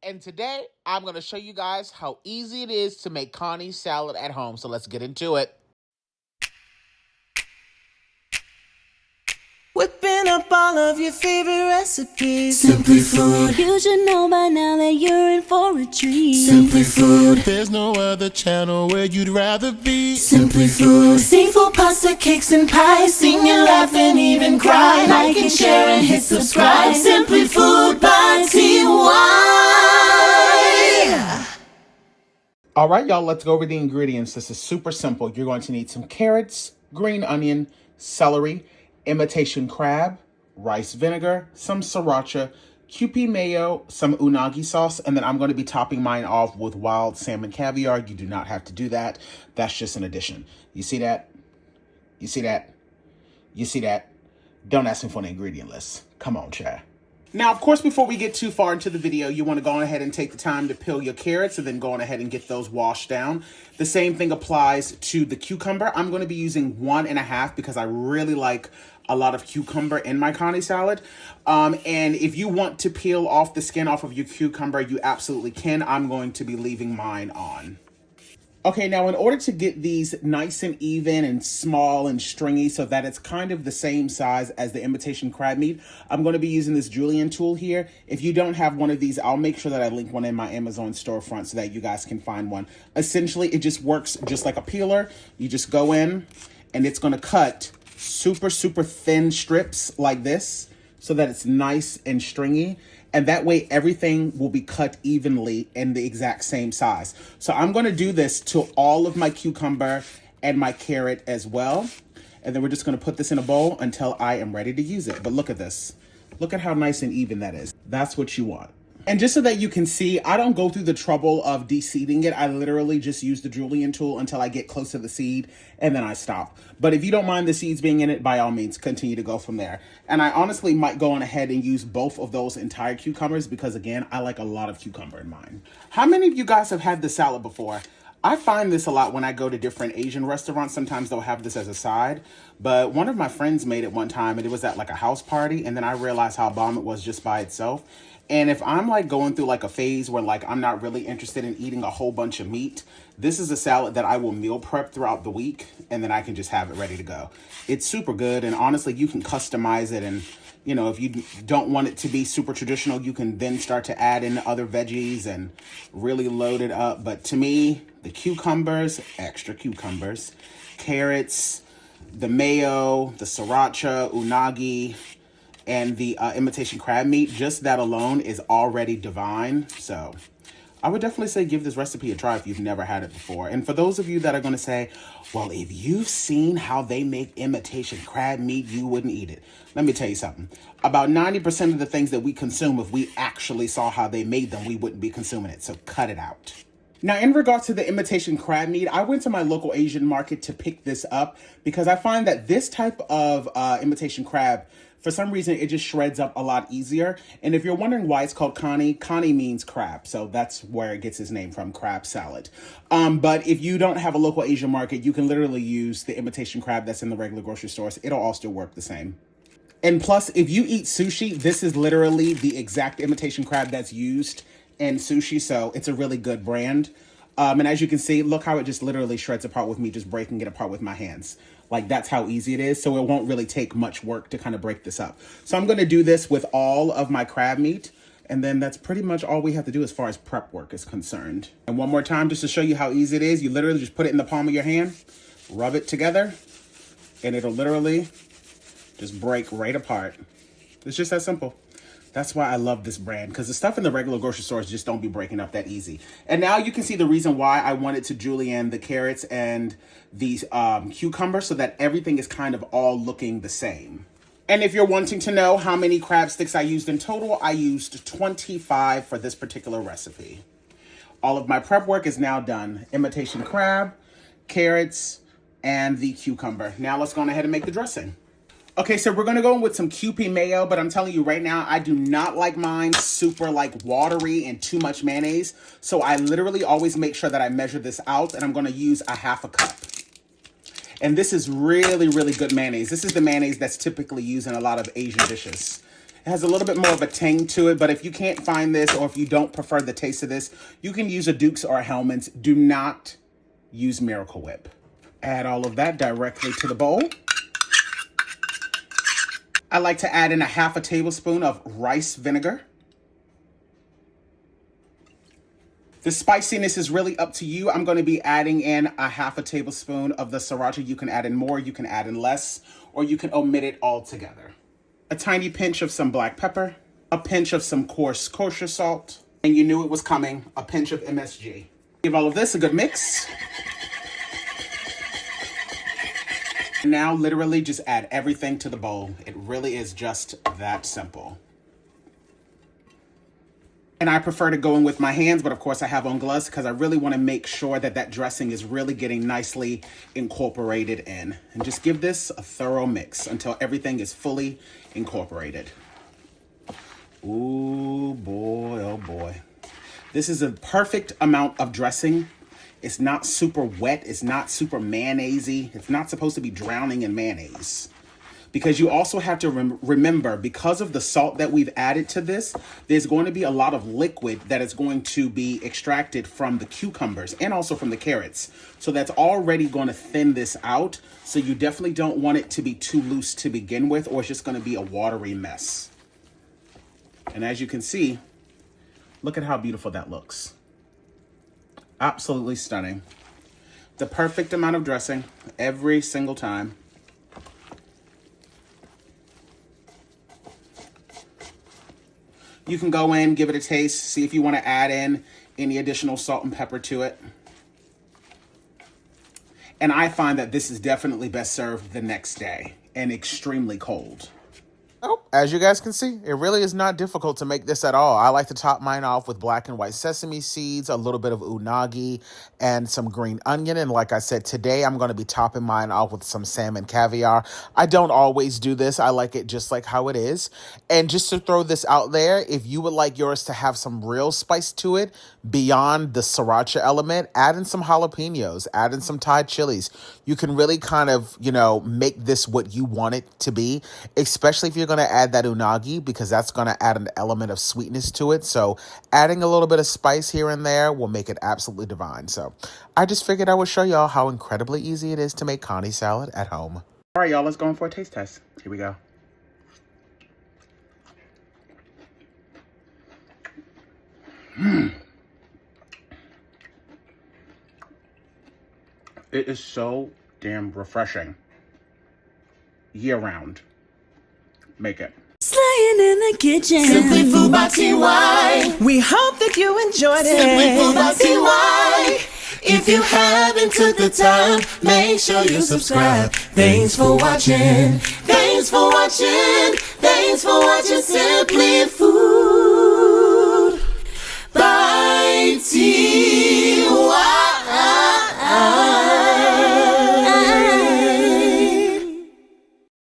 And today, I'm going to show you guys how easy it is to make Kani salad at home. So let's get into it. Whipping up all of your favorite recipes. Simply Food. You should know by now that you're in for a treat. Simply Food. There's no other channel where you'd rather be. Simply Food. Seafood, pasta, cakes, and pies. Sing and laugh and even cry. Like and share and hit subscribe. Simply Food by TY. All right, y'all, let's go over the ingredients. This is super simple. You're going to need some carrots, green onion, celery, imitation crab, rice vinegar, some sriracha, Kewpie mayo, some unagi sauce, and then I'm going to be topping mine off with wild salmon caviar. You do not have to do that. That's just an addition. You see that? You see that? You see that? Don't ask me for an ingredient list. Come on, Chad. Now, of course, before we get too far into the video, you want to go on ahead and take the time to peel your carrots and then go on ahead and get those washed down. The same thing applies to the cucumber. I'm going to be using 1.5 because I really like a lot of cucumber in my Kani salad. And if you want to peel off the skin off of your cucumber, you absolutely can. I'm going to be leaving mine on. Okay, now in order to get these nice and even and small and stringy so that it's kind of the same size as the imitation crab meat, I'm going to be using this julienne tool here. If you don't have one of these, I'll make sure that I link one in my Amazon storefront so that you guys can find one. Essentially, it just works just like a peeler. You just go in and it's going to cut super thin strips like this so that it's nice and stringy. And that way everything will be cut evenly in the exact same size. So I'm going to do this to all of my cucumber and my carrot as well. And then we're just going to put this in a bowl until I am ready to use it. But look at this. Look at how nice and even that is. That's what you want. And just so that you can see, I don't go through the trouble of de-seeding it. I literally just use the julienne tool until I get close to the seed and then I stop. But if you don't mind the seeds being in it, by all means, continue to go from there. And I honestly might go on ahead and use both of those entire cucumbers because, again, I like a lot of cucumber in mine. How many of you guys have had this salad before? I find this a lot when I go to different Asian restaurants. Sometimes they'll have this as a side. But one of my friends made it one time and it was at like a house party. And then I realized how bomb it was just by itself. And if I'm like going through like a phase where like I'm not really interested in eating a whole bunch of meat, this is a salad that I will meal prep throughout the week and then I can just have it ready to go. It's super good. And honestly, you can customize it. And, you know, if you don't want it to be super traditional, you can then start to add in other veggies and really load it up. But to me, the cucumbers, extra cucumbers, carrots, the mayo, the sriracha, unagi, and the imitation crab meat, just that alone is already divine. So I would definitely say give this recipe a try if you've never had it before. And for those of you that are going to say, well, if you've seen how they make imitation crab meat, you wouldn't eat it. Let me tell you something. About 90% of the things that we consume, if we actually saw how they made them, we wouldn't be consuming it. So cut it out. Now, in regards to the imitation crab meat, I went to my local Asian market to pick this up because I find that this type of imitation crab, for some reason, it just shreds up a lot easier. And if you're wondering why it's called Kani, Kani means crab. So that's where it gets its name from, crab salad. But if you don't have a local Asian market, you can literally use the imitation crab that's in the regular grocery stores. It'll all still work the same. And plus, if you eat sushi, this is literally the exact imitation crab that's used in sushi. So it's a really good brand. And as you can see, look how it just literally shreds apart with me just breaking it apart with my hands. Like, that's how easy it is. So it won't really take much work to kind of break this up. So I'm going to do this with all of my crab meat. And then that's pretty much all we have to do as far as prep work is concerned. And one more time, just to show you how easy it is, you literally just put it in the palm of your hand, rub it together, and it'll literally just break right apart. It's just that simple. That's why I love this brand, because the stuff in the regular grocery stores just don't be breaking up that easy. And now you can see the reason why I wanted to julienne the carrots and these cucumbers so that everything is kind of all looking the same. And if you're wanting to know how many crab sticks I used in total, I used 25 for this particular recipe. All of my prep work is now done. Imitation crab, carrots, and the cucumber. Now let's go on ahead and make the dressing. Okay, so we're going to go in with some Kewpie mayo, but I'm telling you right now, I do not like mine super like watery and too much mayonnaise. So I literally always make sure that I measure this out, and I'm going to use a 1/2 cup. And this is really, really good mayonnaise. This is the mayonnaise that's typically used in a lot of Asian dishes. It has a little bit more of a tang to it, but if you can't find this or if you don't prefer the taste of this, you can use a Duke's or a Hellman's. Do not use Miracle Whip. Add all of that directly to the bowl. I like to add in a half a tablespoon of rice vinegar. The spiciness is really up to you. I'm going to be adding in a half a tablespoon of the sriracha. You can add in more, you can add in less, or you can omit it altogether. A tiny pinch of some black pepper, a pinch of some coarse kosher salt, and you knew it was coming, a pinch of MSG. Give all of this a good mix. Now literally just add everything to the bowl. It really is just that simple. And I prefer to go in with my hands, but of course I have on gloves because I really want to make sure that that dressing is really getting nicely incorporated in. And just give this a thorough mix until everything is fully incorporated. Ooh, boy, oh boy. This is a perfect amount of dressing. It's not super wet. It's not super mayonnaise-y. It's not supposed to be drowning in mayonnaise. Because you also have to remember, because of the salt that we've added to this, there's going to be a lot of liquid that is going to be extracted from the cucumbers and also from the carrots. So that's already going to thin this out. So you definitely don't want it to be too loose to begin with, or it's just going to be a watery mess. And as you can see, look at how beautiful that looks. Absolutely stunning. The perfect amount of dressing every single time. You can go in, give it a taste, see if you want to add in any additional salt and pepper to it. And I find that this is definitely best served the next day and extremely cold. Oh, as you guys can see, it really is not difficult to make this at all. I like to top mine off with black and white sesame seeds, a little bit of unagi, and some green onion. And like I said, today I'm going to be topping mine off with some salmon caviar. I don't always do this. I like it just like how it is. And just to throw this out there, if you would like yours to have some real spice to it, beyond the sriracha element, add in some jalapenos, add in some Thai chilies. You can really kind of, make this what you want it to be, especially if you're going to add that unagi, because that's going to add an element of sweetness to it. So adding a little bit of spice here and there will make it absolutely divine. So I just figured I would show y'all how incredibly easy it is to make Kani salad at home. All right, y'all, let's go in for a taste test. Here we go. It is so damn refreshing. Year round. Make it. Slaying in the kitchen. Simply Food by TY. We hope that you enjoyed it. Simply Food by TY. If you haven't took the time, make sure you subscribe. Thanks for watching. Thanks for watching.